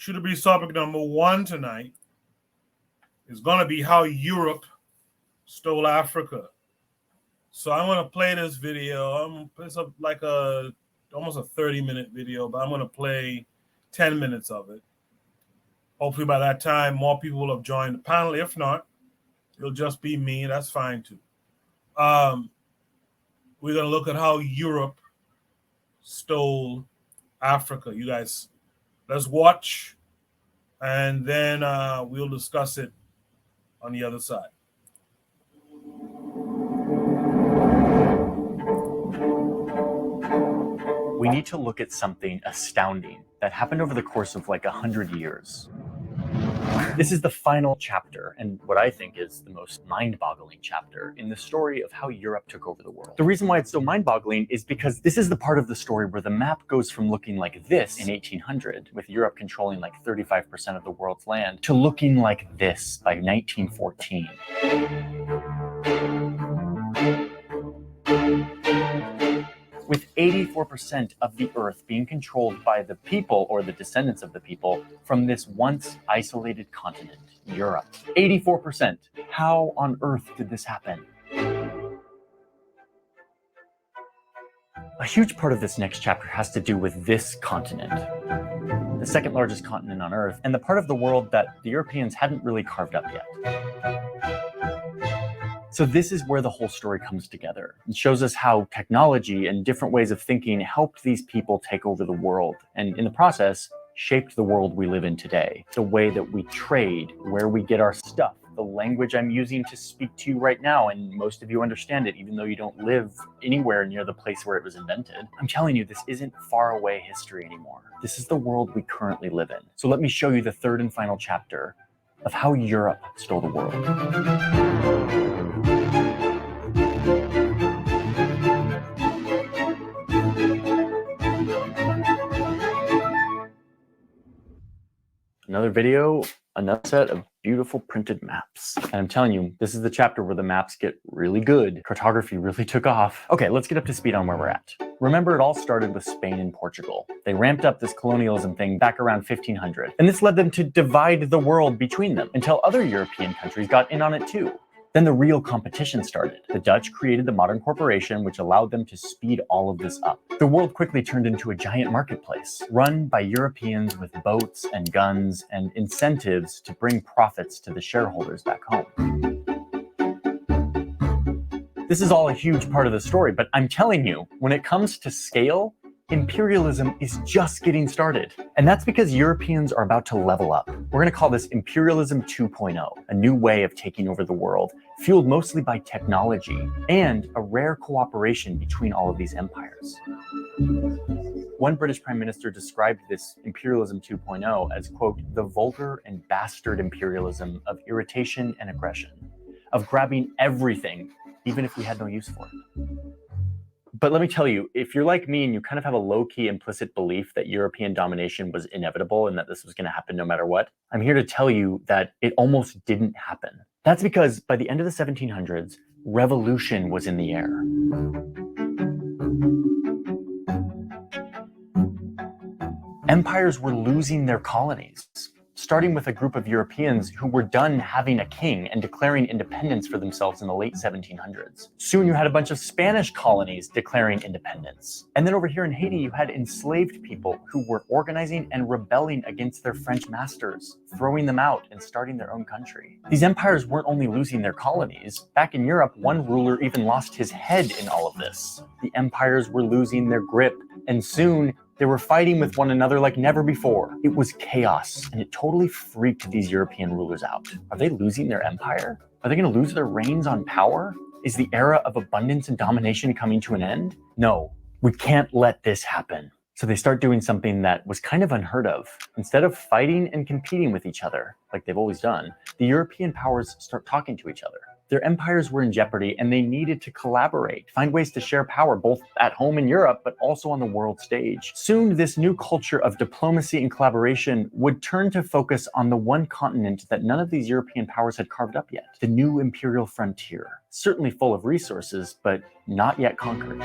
should be topic number one tonight is going to be how Europe stole Africa. So I'm going to play this video. It's like almost a 30-minute video, but I'm going to play 10 minutes of it. Hopefully by that time, more people will have joined the panel. If not, it'll just be me. That's fine too. We're going to look at how Europe stole Africa. You guys, let's watch, and then we'll discuss it on the other side. We need to look at something astounding that happened over the course of like 100 years. This is the final chapter, and what I think is the most mind-boggling chapter in the story of how Europe took over the world. The reason why it's so mind-boggling is because this is the part of the story where the map goes from looking like this in 1800, with Europe controlling like 35% of the world's land, to looking like this by 1914. With 84% of the earth being controlled by the people or the descendants of the people from this once isolated continent, Europe. 84%. How on earth did this happen? A huge part of this next chapter has to do with this continent, the second largest continent on earth, and the part of the world that the Europeans hadn't really carved up yet. So this is where the whole story comes together. It shows us how technology and different ways of thinking helped these people take over the world, and in the process, shaped the world we live in today. The way that we trade, where we get our stuff, the language I'm using to speak to you right now, and most of you understand it, even though you don't live anywhere near the place where it was invented. I'm telling you, this isn't far away history anymore. This is the world we currently live in. So let me show you the third and final chapter of how Europe stole the world. Another video, another set of beautiful printed maps. And I'm telling you, this is the chapter where the maps get really good. Cartography really took off. Okay, let's get up to speed on where we're at. Remember, it all started with Spain and Portugal. They ramped up this colonialism thing back around 1500. And this led them to divide the world between them until other European countries got in on it too. Then the real competition started. The Dutch created the modern corporation, which allowed them to speed all of this up. The world quickly turned into a giant marketplace, run by Europeans with boats and guns and incentives to bring profits to the shareholders back home. This is all a huge part of the story, but I'm telling you, when it comes to scale, imperialism is just getting started. And that's because Europeans are about to level up. We're going to call this Imperialism 2.0, a new way of taking over the world, fueled mostly by technology and a rare cooperation between all of these empires. One British Prime Minister described this Imperialism 2.0 as, quote, the vulgar and bastard imperialism of irritation and aggression, of grabbing everything, even if we had no use for it. But let me tell you, if you're like me and you kind of have a low-key implicit belief that European domination was inevitable and that this was going to happen no matter what, I'm here to tell you that it almost didn't happen. That's because by the end of the 1700s, revolution was in the air. Empires were losing their colonies, starting with a group of Europeans who were done having a king and declaring independence for themselves in the late 1700s. Soon you had a bunch of Spanish colonies declaring independence. And then over here in Haiti, you had enslaved people who were organizing and rebelling against their French masters, throwing them out and starting their own country. These empires weren't only losing their colonies. Back in Europe, one ruler even lost his head in all of this. The empires were losing their grip, and soon they were fighting with one another like never before. It was chaos, and it totally freaked these European rulers out. Are they losing their empire? Are they going to lose their reins on power? Is the era of abundance and domination coming to an end? No, we can't let this happen. So they start doing something that was kind of unheard of. Instead of fighting and competing with each other, like they've always done, the European powers start talking to each other. Their empires were in jeopardy and they needed to collaborate, find ways to share power both at home in Europe, but also on the world stage. Soon, this new culture of diplomacy and collaboration would turn to focus on the one continent that none of these European powers had carved up yet, the new imperial frontier. Certainly full of resources, but not yet conquered.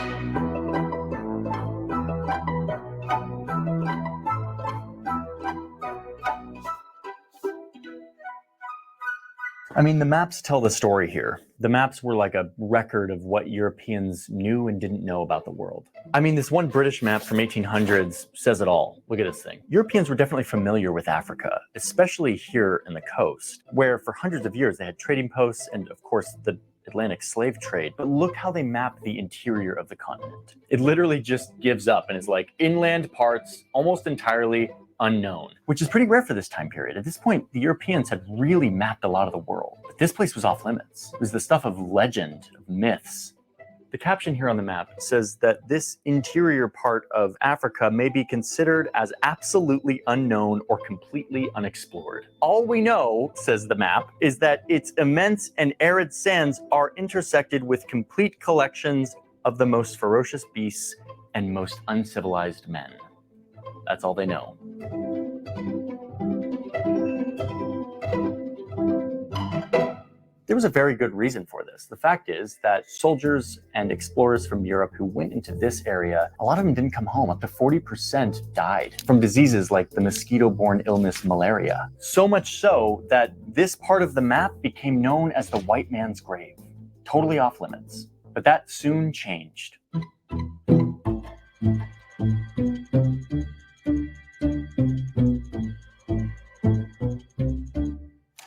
I mean, the maps tell the story here. The maps were like a record of what Europeans knew and didn't know about the world. I mean, this one British map from 1800s says it all. Look at this thing. Europeans were definitely familiar with Africa, especially here in the coast, where for hundreds of years they had trading posts and, of course, the Atlantic slave trade. But look how they map the interior of the continent. It literally just gives up and is like inland parts, almost entirely unknown, which is pretty rare for this time period. At this point, the Europeans had really mapped a lot of the world, but this place was off limits. It was the stuff of legend, of myths. The caption here on the map says that this interior part of Africa may be considered as absolutely unknown or completely unexplored. All we know, says the map, is that its immense and arid sands are intersected with complete collections of the most ferocious beasts and most uncivilized men. That's all they know. There was a very good reason for this. The fact is that soldiers and explorers from Europe who went into this area, a lot of them didn't come home. Up to 40% died from diseases like the mosquito-borne illness malaria. So much so that this part of the map became known as the white man's grave, totally off limits. But that soon changed.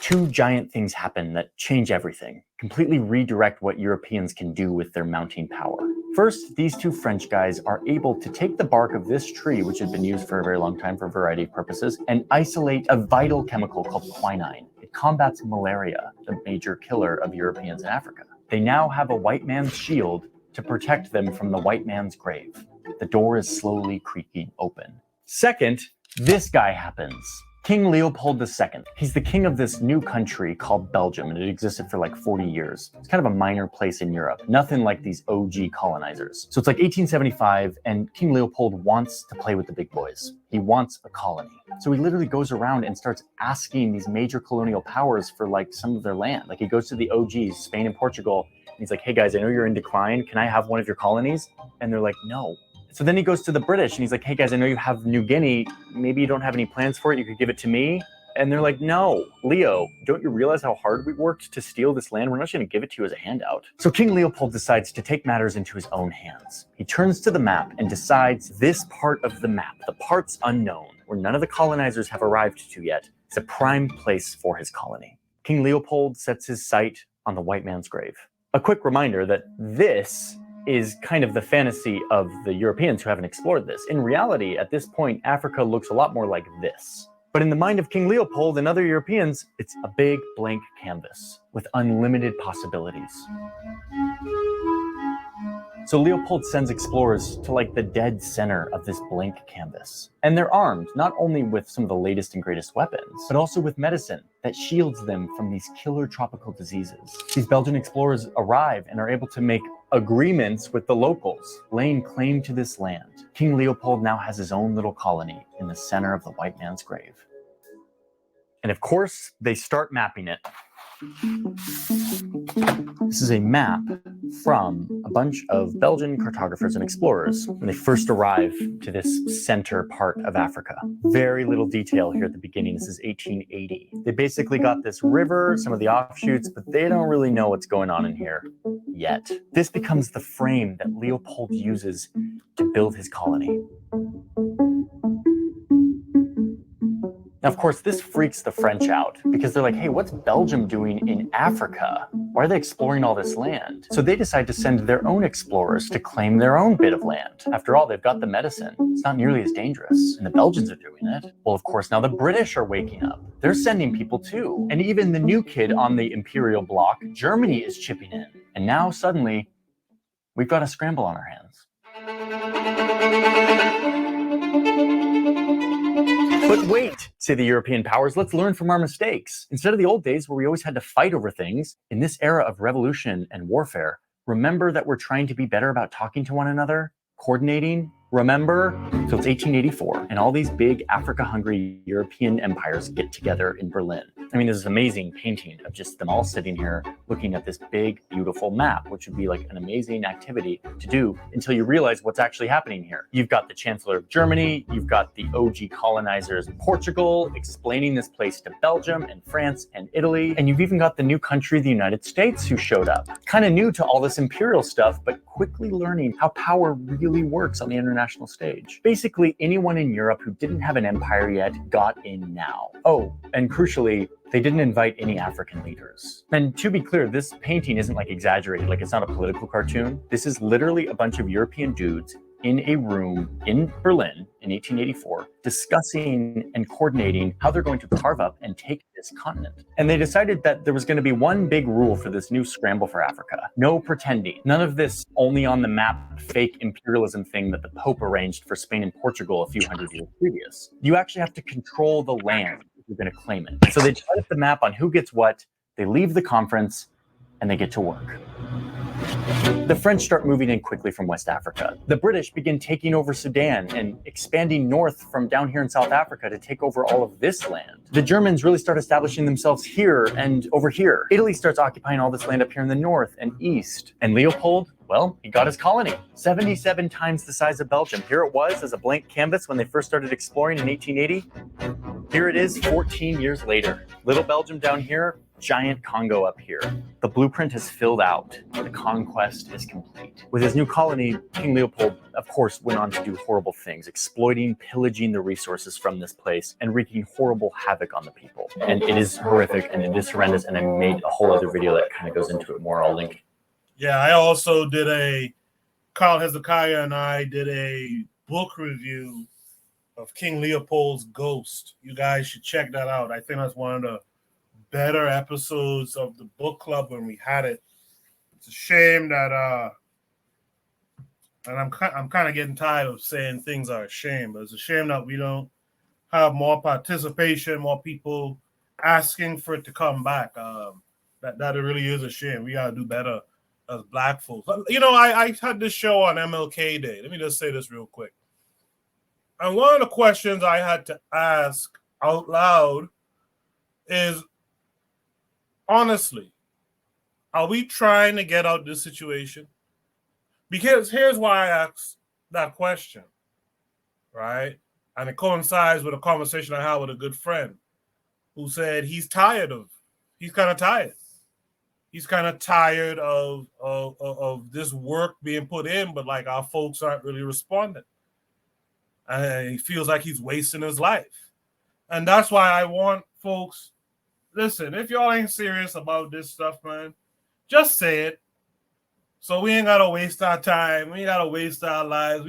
Two giant things happen that change everything, completely redirect what Europeans can do with their mounting power. First, these two French guys are able to take the bark of this tree, which had been used for a very long time for a variety of purposes, and isolate a vital chemical called quinine. It combats malaria, the major killer of Europeans in Africa. They now have a white man's shield to protect them from the white man's grave. The door is slowly creaking open. Second, this guy happens. King Leopold II. He's the king of this new country called Belgium, and it existed for like 40 years. It's kind of a minor place in Europe, nothing like these OG colonizers. So it's like 1875, and King Leopold wants to play with the big boys. He wants a colony. So he literally goes around and starts asking these major colonial powers for like some of their land. Like he goes to the OGs, Spain and Portugal, and he's like, hey guys, I know you're in decline. Can I have one of your colonies? And they're like, no. So then he goes to the British and he's like, hey guys, I know you have New Guinea. Maybe you don't have any plans for it. You could give it to me. And they're like, no, Leo, don't you realize how hard we worked to steal this land? We're not just going to give it to you as a handout. So King Leopold decides to take matters into his own hands. He turns to the map and decides this part of the map, the parts unknown, where none of the colonizers have arrived to yet, is a prime place for his colony. King Leopold sets his sight on the white man's grave. A quick reminder that this is kind of the fantasy of the Europeans who haven't explored this. In reality, at this point, Africa looks a lot more like this. But in the mind of King Leopold and other Europeans, it's a big blank canvas with unlimited possibilities. So Leopold sends explorers to like the dead center of this blank canvas. And they're armed not only with some of the latest and greatest weapons, but also with medicine that shields them from these killer tropical diseases. These Belgian explorers arrive and are able to make agreements with the locals, laying claim to this land. King Leopold now has his own little colony in the center of the white man's grave. And of course, they start mapping it. This is a map from a bunch of Belgian cartographers and explorers when they first arrive to this center part of Africa. Very little detail here at the beginning. This is 1880. They basically got this river, some of the offshoots, but they don't really know what's going on in here yet. This becomes the frame that Leopold uses to build his colony. Now, of course, this freaks the French out because they're like, hey, what's Belgium doing in Africa? Why are they exploring all this land? So they decide to send their own explorers to claim their own bit of land. After all, they've got the medicine. It's not nearly as dangerous, and the Belgians are doing it. Well, of course, now the British are waking up. They're sending people too. And even the new kid on the imperial block, Germany, is chipping in. And now suddenly, we've got a scramble on our hands. But wait, say the European powers, let's learn from our mistakes. Instead of the old days where we always had to fight over things, in this era of revolution and warfare, remember that we're trying to be better about talking to one another, coordinating. Remember? So it's 1884, and all these big Africa-hungry European empires get together in Berlin. I mean, there's this amazing painting of just them all sitting here looking at this big, beautiful map, which would be like an amazing activity to do until you realize what's actually happening here. You've got the Chancellor of Germany, you've got the OG colonizers of Portugal explaining this place to Belgium and France and Italy, and you've even got the new country, the United States, who showed up. Kind of new to all this imperial stuff, but quickly learning how power really works on the international stage. Basically, anyone in Europe who didn't have an empire yet got in now. Oh, and crucially, they didn't invite any African leaders. And to be clear, this painting isn't like exaggerated, like it's not a political cartoon. This is literally a bunch of European dudes in a room in Berlin in 1884, discussing and coordinating how they're going to carve up and take this continent. And they decided that there was going to be one big rule for this new scramble for Africa. No pretending. None of this only on the map fake imperialism thing that the Pope arranged for Spain and Portugal a few hundred years previous. You actually have to control the land if you're going to claim it. So they divide up the map on who gets what, they leave the conference, and they get to work. The French start moving in quickly from West Africa. The British begin taking over Sudan and expanding north from down here in South Africa to take over all of this land. The Germans really start establishing themselves here and over here. Italy starts occupying all this land up here in the north and east. And Leopold, well, he got his colony, 77 times the size of Belgium. Here it was as a blank canvas when they first started exploring in 1880. Here it is 14 years later. Little Belgium down here, giant Congo up here. The blueprint has filled out. The conquest is complete. With his new colony, King Leopold, of course, went on to do horrible things, exploiting, pillaging the resources from this place, and wreaking horrible havoc on the people. And it is horrific, and it is horrendous, and I made a whole other video that kind of goes into it more. I'll link. Yeah, I also did Carl Hezekiah and I did a book review of King Leopold's Ghost. You guys should check that out. I think that's one of the better episodes of the book club when we had it. It's a shame that and I'm kind of getting tired of saying things are a shame, but it's a shame that we don't have more participation, more people asking for it to come back. That it really is a shame. We gotta do better as Black folks. You know, I had this show on MLK Day. Let me just say this real quick. And one of the questions I had to ask out loud is, honestly, are we trying to get out of this situation? Because here's why I asked that question, right? And it coincides with a conversation I had with a good friend who said he's kind of tired. He's kind of tired of this work being put in, but like our folks aren't really responding. And he feels like he's wasting his life. And that's why I want folks, listen, if y'all ain't serious about this stuff, man, just say it. So we ain't gotta waste our time. We ain't gotta waste our lives.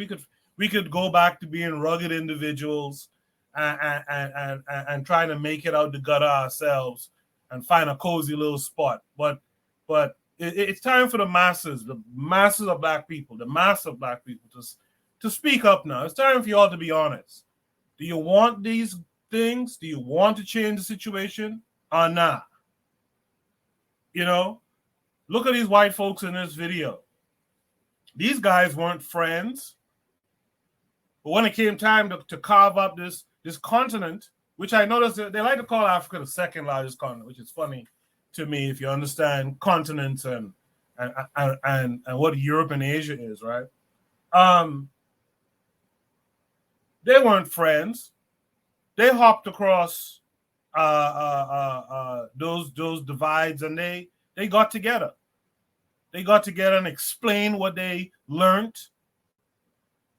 We could go back to being rugged individuals and trying to make it out the gutter ourselves and find a cozy little spot. But it's time for the masses of Black people, the mass of Black people to speak up now. It's time for y'all to be honest. Do you want these things? Do you want to change the situation or not? You know, look at these white folks in this video. These guys weren't friends. But when it came time to carve up this continent, which I noticed they like to call Africa the second largest continent, which is funny to me if you understand continents and what Europe and Asia is, right? They weren't friends. They hopped across those divides and they got together. They got together and explained what they learned,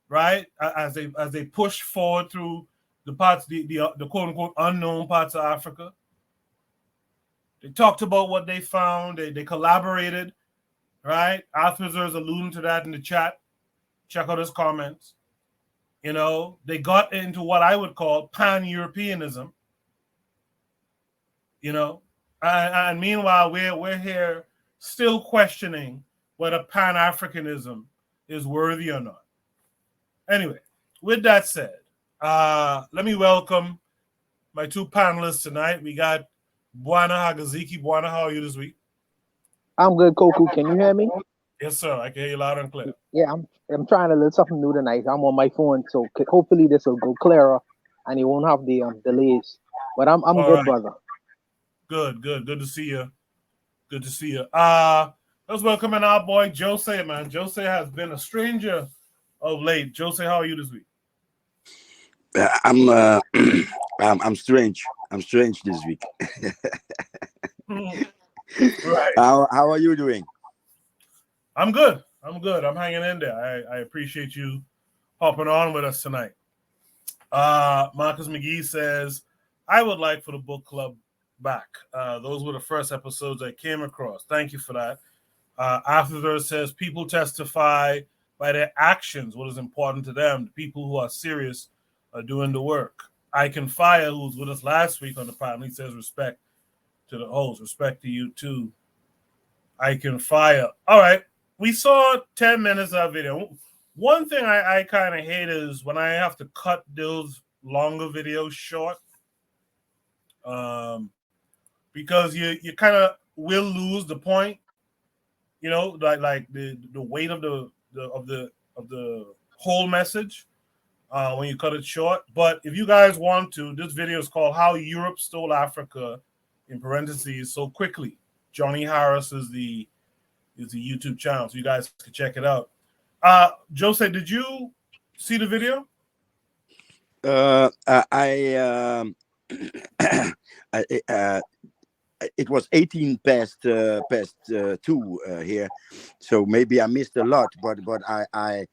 right? As they pushed forward through the parts, the quote unquote unknown parts of Africa. They talked about what they found. They collaborated, right? Arthur's alluding to that in the chat. Check out his comments. You know, they got into what I would call pan-Europeanism. You know, and meanwhile we're here still questioning whether Pan-Africanism is worthy or not. Anyway, with that said, let me welcome my two panelists tonight. We got Bwana Hagaziki. Bwana, how are you this week? I'm good, Koku. Can you hear me? Yes, sir. I can hear you loud and clear. Yeah, I'm trying to learn something new tonight. I'm on my phone, so hopefully this will go clearer and you won't have the delays. But I'm good, right, brother. Good, good, good to see you. Good to see you. Let's welcome in our boy Jose, man. Jose has been a stranger of late. Jose, how are you this week? I'm I'm strange. I'm strange this week. Right. How are you doing? I'm good. I'm good. I'm hanging in there. I appreciate you hopping on with us tonight. Marcus McGee says, I would like for the book club back. Those were the first episodes I came across. Thank you for that. Afterwards says, people testify by their actions what is important to them. The people who are serious are doing the work. I Can Fire, who was with us last week on the panel, he says, respect to the host. Respect to you too. I Can Fire. All right. We saw 10 minutes of video. One thing I kind of hate is when I have to cut those longer videos short, because you kind of will lose the point, like the weight of the whole message when you cut it short. But if you guys want to, this video is called "How Europe Stole Africa," in parentheses, so quickly. Johnny Harris is the YouTube channel, so you guys can check it out. Jose, did you see the video? It was 18 past 2 here, so maybe I missed a lot. But I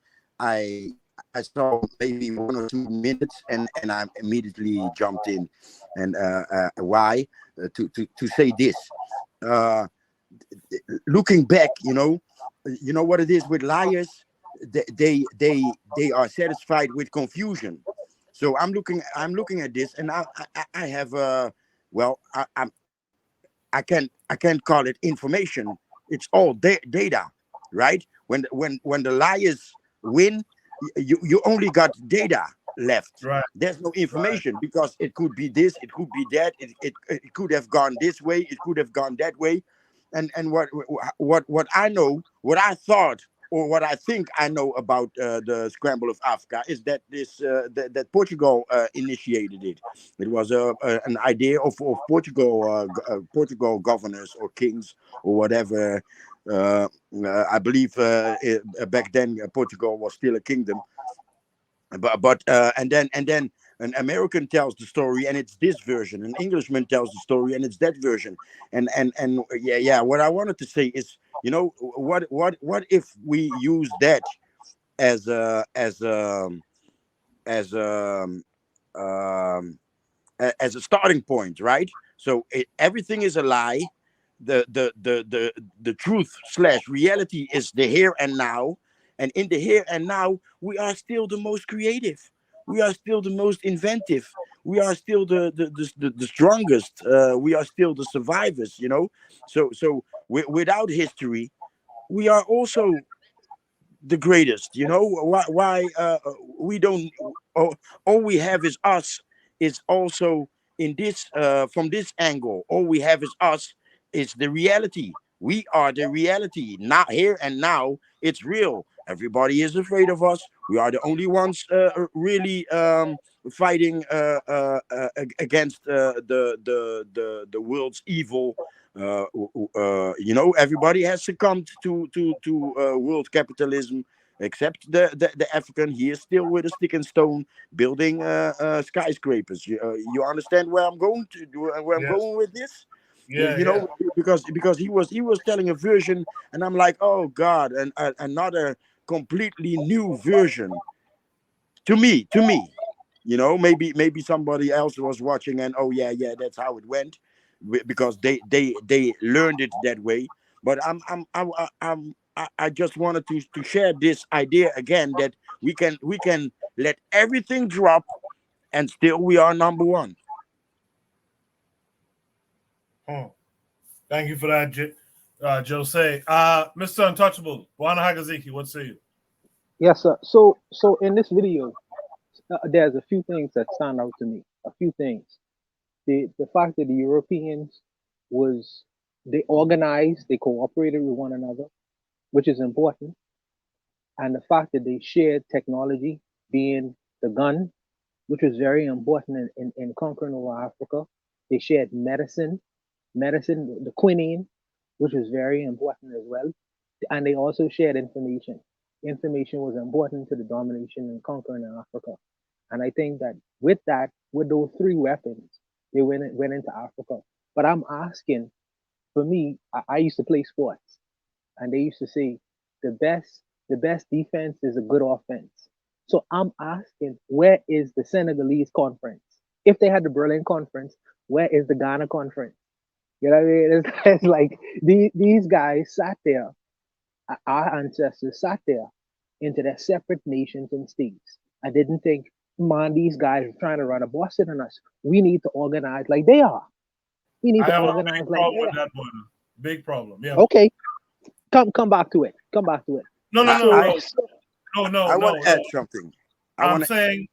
saw maybe 1 or 2 minutes, and I immediately jumped in. And why? To say this. Looking back, you know what it is with liars. They are satisfied with confusion. So I'm looking at this, and I have I can't call it information. It's all data, right? When the liars win, you only got data left. Right. There's no information, because it could be this, it could be that, it could have gone this way, it could have gone that way. And what I know, what I thought, or what I think I know about the scramble of Africa is that that Portugal initiated it. It was an idea of Portugal governors or kings or whatever. I believe back then Portugal was still a kingdom. But and then an American tells the story, and it's this version. An Englishman tells the story, and it's that version. And yeah. What I wanted to say is, what if we use that as as a as a starting point, right? So everything is a lie. The truth slash reality is the here and now, and in the here and now, we are still the most creative. We are still the most inventive. We are still the strongest. We are still the survivors. Without history, we are also the greatest. Why we don't, all we have is us. Is also in this, from this angle, all we have is us. Is the reality. We are the reality, not here and now. It's real. Everybody is afraid of us. We are the only ones really fighting against the world's evil. Everybody has succumbed to world capitalism, except the African. He is still with a stick and stone, building skyscrapers. You understand where I'm going to, where I'm Yes. going with this? Yeah. Because he was telling a version, and I'm like, oh God, and another completely new version to me. Maybe somebody else was watching, and oh yeah, that's how it went, because they learned it that way. But I just wanted to share this idea again, that we can let everything drop, and still we are number one. Thank you for that, Jose. Mr. Untouchable, Bwana Hagaziki, what say you? Yes, sir. So in this video, there's a few things that stand out to me. A few things. The fact that the Europeans they organized, they cooperated with one another, which is important, and the fact that they shared technology, being the gun, which was very important in conquering over Africa. They shared medicine, medicine, the quinine, which was very important as well. And they also shared information. Information was important to the domination and conquering in Africa. And I think that with that, with those three weapons, they went into Africa. But I'm asking, for me, I used to play sports, and they used to say the best defense is a good offense. So I'm asking, where is the Senegalese conference? If they had the Berlin conference, where is the Ghana conference? You know what I mean? It's like these guys sat there, our ancestors sat there into their separate nations and states. I didn't think, man, these guys are trying to run a Boston on us. We need to organize like they are. We need I to have a organize big like problem they with are. that one. Big problem. Yeah. Okay, come back to it. Come back to it. No, no, I no, So I, no, no, no, I want no, to add no. something. I I'm want to. saying,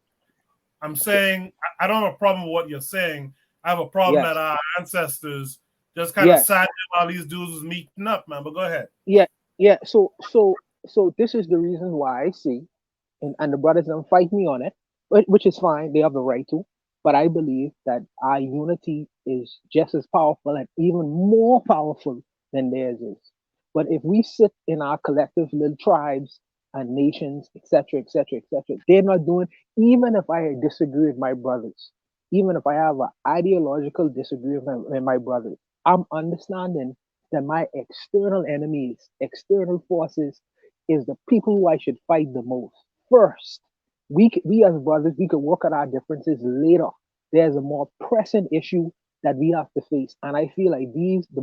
I'm saying, I don't have a problem with what you're saying. I have a problem yes, that our ancestors just kind of yes, sat there while these dudes was meeting up, man. But go ahead. yeah, yeah. So this is the reason why I see, and the brothers don't fight me on it, which is fine. They have the right to. But I believe that our unity is just as powerful and even more powerful than theirs is. But if we sit in our collective little tribes and nations, etc., etc., etc., they're not doing. Even if I disagree with my brothers, even if I have an ideological disagreement with my brothers, I'm understanding that my external enemies, external forces, is the people who I should fight the most first. We as brothers, we could work on our differences later. There's a more pressing issue that we have to face, and I feel like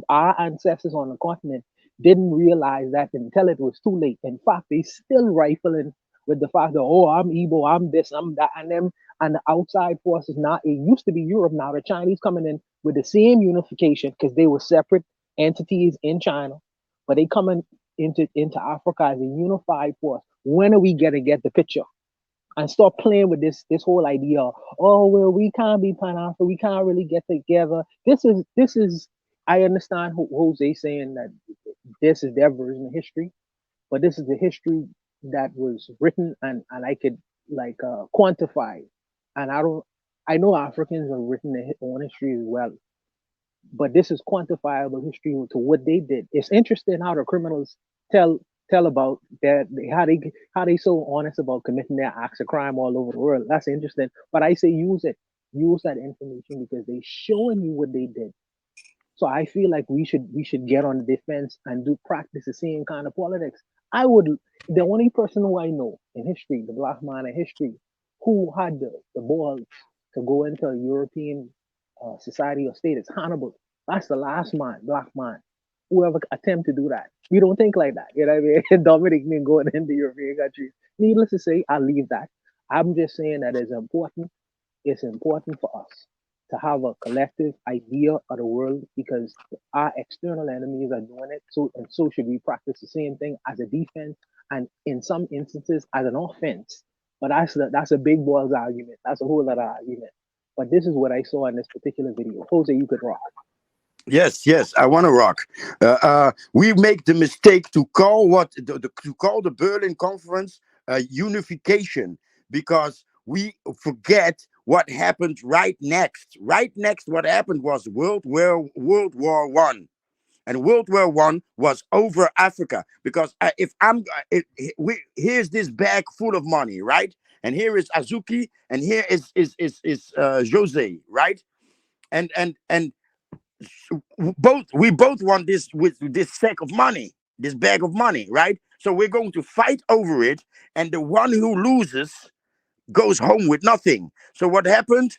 our ancestors on the continent didn't realize that until it was too late. In fact, they still rifling with the fact that, oh, I'm Igbo, I'm this, I'm that, and them and the outside forces. Now it used to be Europe. Now the Chinese coming in with the same unification because they were separate entities in China, but they coming into Africa as a unified force. When are we gonna get the picture and stop playing with this whole idea? Of, oh well, we can't be Pan Africa. We can't really get together. This is. I understand Jose saying that this is their version of history, but this is the history that was written and I could like quantify. And I don't. I know Africans have written their own history as well, but this is quantifiable history to what they did. It's interesting how the criminals tell tell about that, how they so honest about committing their acts of crime all over the world. That's interesting. But I say use it, use that information because they showing you what they did. So I feel like we should get on the defense and do practice the same kind of politics. I would the only person who I know in history, the black man in history, who had the balls to go into a European society or state is Hannibal. That's the last man, black man, whoever attempt to do that. We don't think like that. You know what I mean? Dominic me going into European countries. Needless to say, I'll leave that. I'm just saying that it's important for us to have a collective idea of the world because our external enemies are doing it. So and so should we practice the same thing as a defense and in some instances as an offense. But that's a big balls argument. That's a whole lot of argument. But this is what I saw in this particular video. Jose, you could rock. Yes, yes, I want to rock. We make the mistake to call to call the Berlin Conference unification because we forget what happened right next. Right next, what happened was World War I, and World War I was over Africa because if I'm here's this bag full of money, right? And here is Azuki, and here is Jose, right? And we both want this with this sack of money, this bag of money, right? So we're going to fight over it, and the one who loses goes home with nothing. So what happened?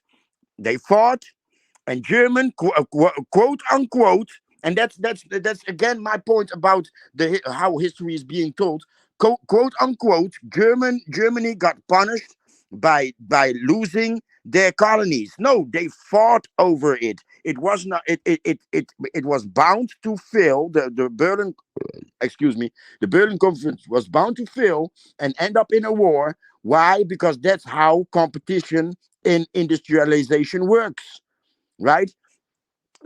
They fought, and German quote unquote, and that's again my point about how history is being told. Quote unquote, Germany got punished by losing their colonies. No, they fought over it. It was not. It was bound to fail. The Berlin, excuse me, the Berlin Conference was bound to fail and end up in a war. Why? Because that's how competition in industrialization works, right?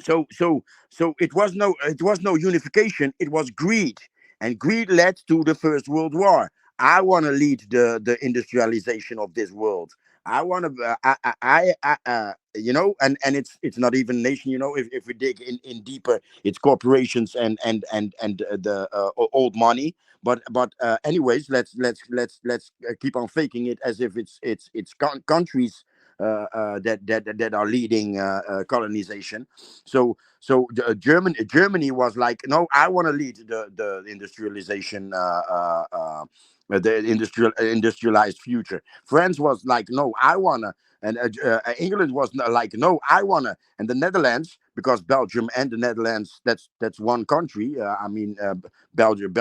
So it was no unification. It was greed, and greed led to the First World War. I want to lead the industrialization of this world. I want to and it's not even nation. If we dig in deeper, it's corporations and the old money. But anyways, let's keep on faking it as if it's countries that are leading colonization. Germany was like, no, I want to lead the industrialization, the industrialized future. France was like, no, I wanna. And England was like, no, I wanna. And the Netherlands, because Belgium and the Netherlands, that's one country. I mean, Belgium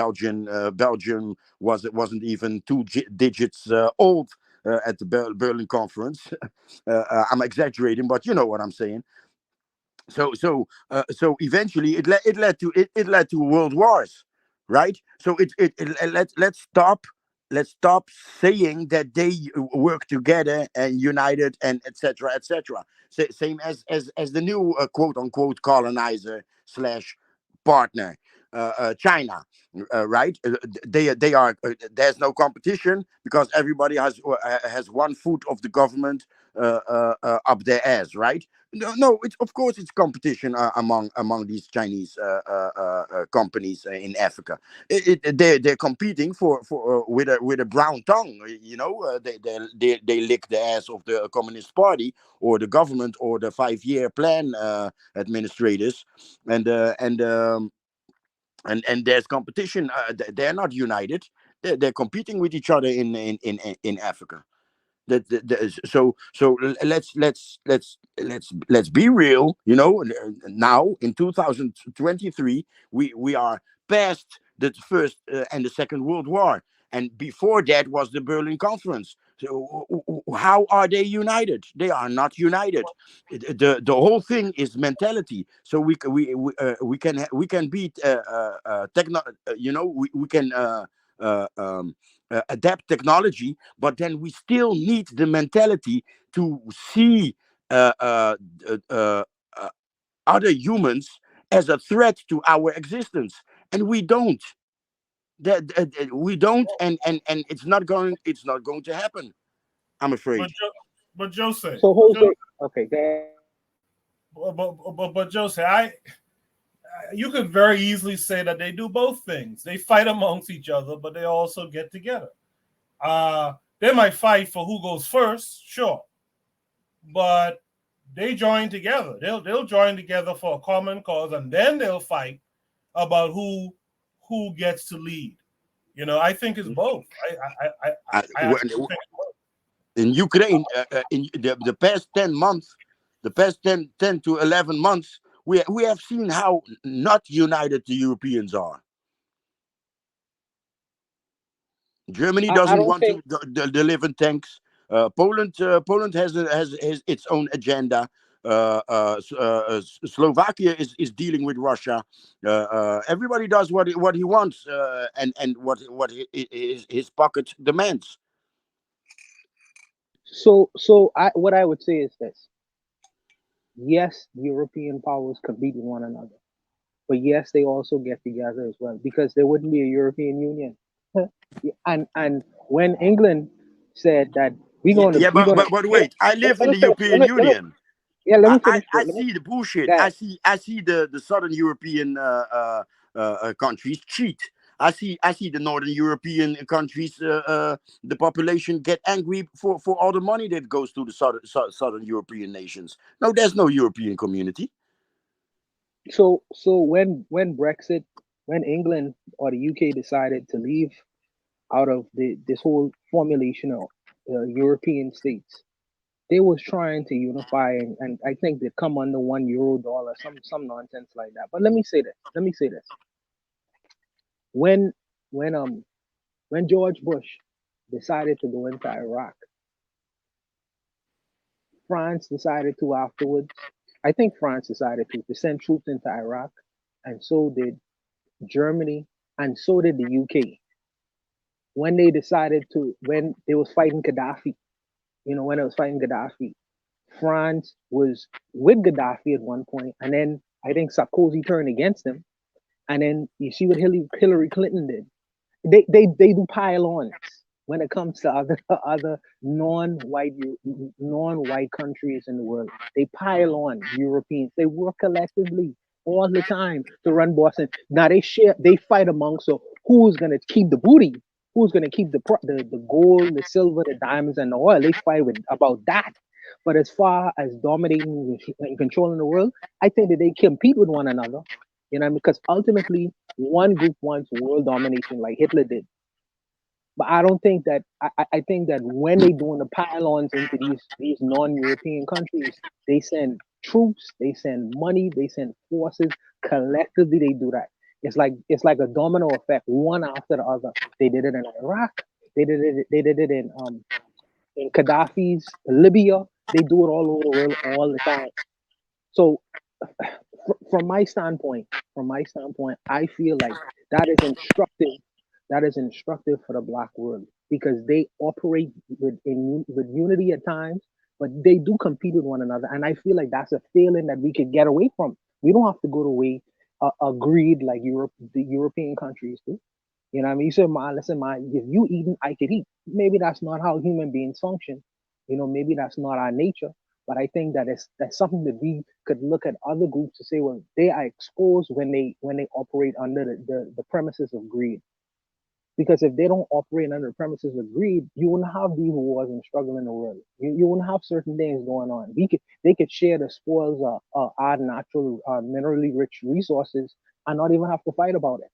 wasn't even two digits old at the Berlin Conference. I'm exaggerating, but you know what I'm saying. So eventually it led to world wars, right? So let's stop saying that they work together and united and etc etc. Same as the new quote unquote colonizer slash partner, China, right? They are there's no competition because everybody has one foot of the government up their ass, right? No, it's of course it's competition among these Chinese companies in Africa. They're competing for with a brown tongue. They lick the ass of the Communist Party or the government or the 5-year plan administrators, and and there's competition. They're not united. They're competing with each other in Africa. Let's be real. Now in 2023, we are past the first and the second World War, and before that was the Berlin Conference. So how are they united? They are not united. The whole thing is mentality. So we can beat techno. We can. Uh, um, Adapt technology, but then we still need the mentality to see uh, uh, uh, uh, uh, other humans as a threat to our existence, and we don't. We don't, and it's not going to happen. I'm But afraid. but Jose, So Jose, okay, go ahead. but Jose, you could very easily say that they do both things. They fight amongst each other, but they also get together. They might fight for who goes first, sure, but they join together. They'll join together for a common cause, and then they'll fight about who gets to lead. I think it's both. I actually think it's both. In Ukraine, in the past 10 months, the past 10 to 11 months, we have seen how not united the Europeans are. Germany I doesn't don't want think to deliver tanks. Poland has its own agenda. Slovakia is dealing with Russia. Everybody does what he wants, and what his pocket demands. so. I what I would say is this: yes, European powers compete with one another, but yes, they also get together as well because there wouldn't be a European Union. And when England said that Yeah, yeah, we're gonna but yeah, wait. I live let in me the finish. European Union. Let me I, finish, bro. I Let me see the bullshit. Guys. I see the Southern European countries cheat. I see the Northern European countries. The population get angry for all the money that goes to the Southern European nations. No, there's no European community. So when Brexit, when England or the UK decided to leave out of this whole formulation of European states, they was trying to unify and I think they come under €1 dollar, some nonsense like that. But let me say this. Let me say this. When when um when George Bush decided to go into Iraq, France decided to afterwards. I think France decided to send troops into Iraq, and so did Germany, and so did the UK. When they decided to, when they was fighting Gaddafi, when it was fighting Gaddafi, France was with Gaddafi at one point, and then I think Sarkozy turned against him, and then you see what Hillary Clinton did. They do pile-ons. when it comes to other non-white countries in the world. They pile on Europeans. They work collectively all the time to run Boston. Now they fight among. So who's gonna keep the booty? Who's gonna keep the gold, the silver, the diamonds, and the oil? They fight about that. But as far as dominating and controlling the world, I think that they compete with one another. You know, because ultimately one group wants world domination like Hitler did. But I don't think that I think that when they doing the pile-ons into these non-European countries, they send troops, they send money, they send forces. Collectively, they do that. It's like a domino effect, one after the other. They did it in Iraq. They did it in Gaddafi's Libya. They do it all over the world all the time. So from my standpoint, I feel like that is instructive. That is instructive for the black world because they operate with unity at times, but they do compete with one another. And I feel like that's a feeling that we could get away from. We don't have to go the way agreed like the European countries do. You know what I mean? You say, "Ma, listen, ma, if you eating, I could eat." Maybe that's not how human beings function. You know, maybe that's not our nature. But I think that that's something that we could look at other groups to say, well, they are exposed when they operate under the premises of greed. Because if they don't operate under the premises of greed, you wouldn't have these wars and struggle in the world. You wouldn't have certain things going on. They could share the spoils of our natural, minerally rich resources and not even have to fight about it.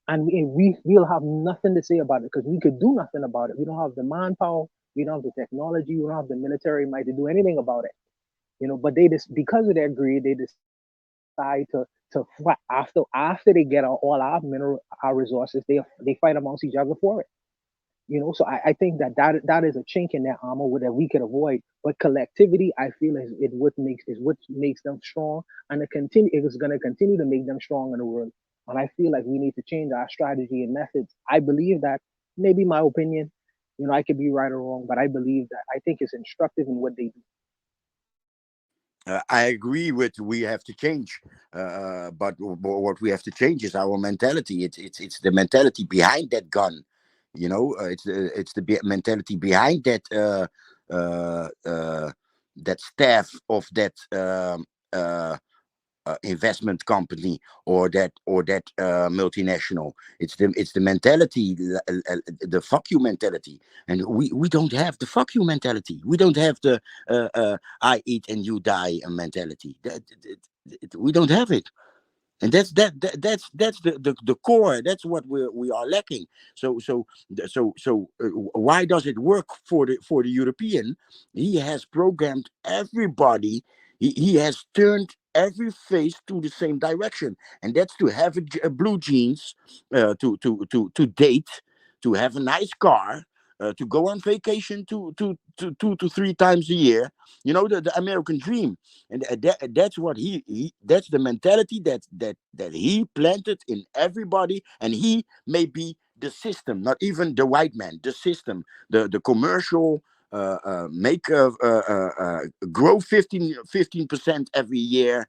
And we'll have nothing to say about it because we could do nothing about it. We don't have the manpower, we don't have the technology, we don't have the military might to do anything about it. You know, but they just because of their greed, they decide to fight after they get all our resources, they fight amongst each other for it. You know, so I think that is a chink in their armor that we could avoid. But collectivity, I feel is what makes them strong, and it is going to continue to make them strong in the world. And I feel like we need to change our strategy and methods. I believe that, maybe my opinion, you know, I could be right or wrong, but I believe that I think it's instructive in what they do. I agree with we have to change, but what we have to change is our mentality. It's the mentality behind that gun, you know. It's the mentality behind that staff of that investment company or that multinational. It's the mentality, the fuck you mentality, and we don't have the fuck you mentality. We don't have the I eat and you die mentality. We don't have it. And that's the core. That's what we are lacking. So why does it work for the European? He has programmed everybody. He has turned every face to the same direction, and that's to have a blue jeans, to date, to have a nice car, to go on vacation two to three times a year. You know, the American dream. And that's what that's the mentality that he planted in everybody, and he may be the system, not even the white man, the system, the commercial, grow 15% every year,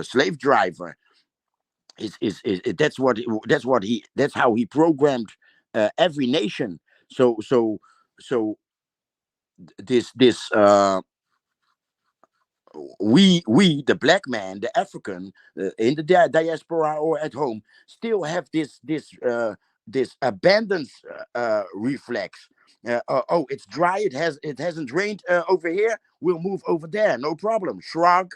slave driver is that's how he programmed every nation. So this we the black man, the African, in the diaspora or at home, still have this abundance reflex. Oh, it's dry. It hasn't rained over here. We'll move over there. No problem. Shrug,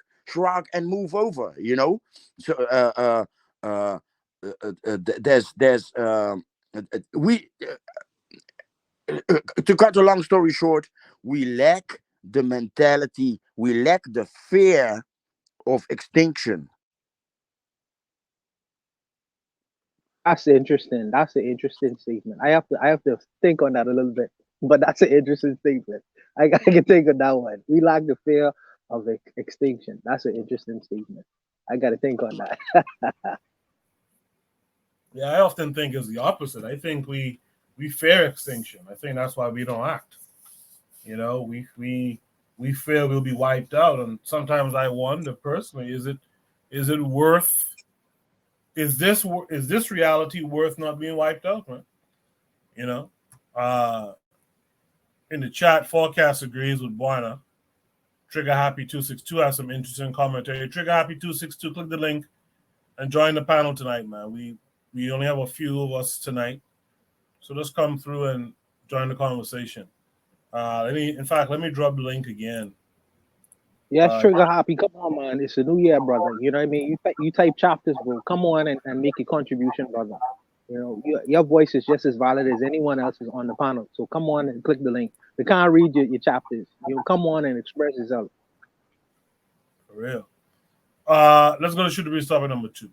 and move over. You know. So there's we to cut a long story short, we lack the mentality, we lack the fear of extinction. That's an interesting statement. I have to think on that a little bit, but that's an interesting statement. I can think on that one. We lack the fear of extinction. That's an interesting statement. I got to think on that. Yeah, I often think it's the opposite. I think we fear extinction. I think that's why we don't act. You know, we fear we'll be wiped out, and sometimes I wonder personally, is it worth? Is this reality worth not being wiped out, man? You know, in the chat, Forecast agrees with Buana. Trigger Happy 262 has some interesting commentary. Trigger Happy 262, click the link and join the panel tonight, man. We only have a few of us tonight, so just come through and join the conversation. Let me drop the link again. Yes, Trigger Happy. Come on, man. It's a new year, brother. You know what I mean? You type chapters, bro. Come on and make a contribution, brother. You know, your voice is just as valid as anyone else's on the panel. So come on and click the link. We can't read your chapters. You know, come on and express yourself. For real. Let's go to Shoot the Breeze topic number 2.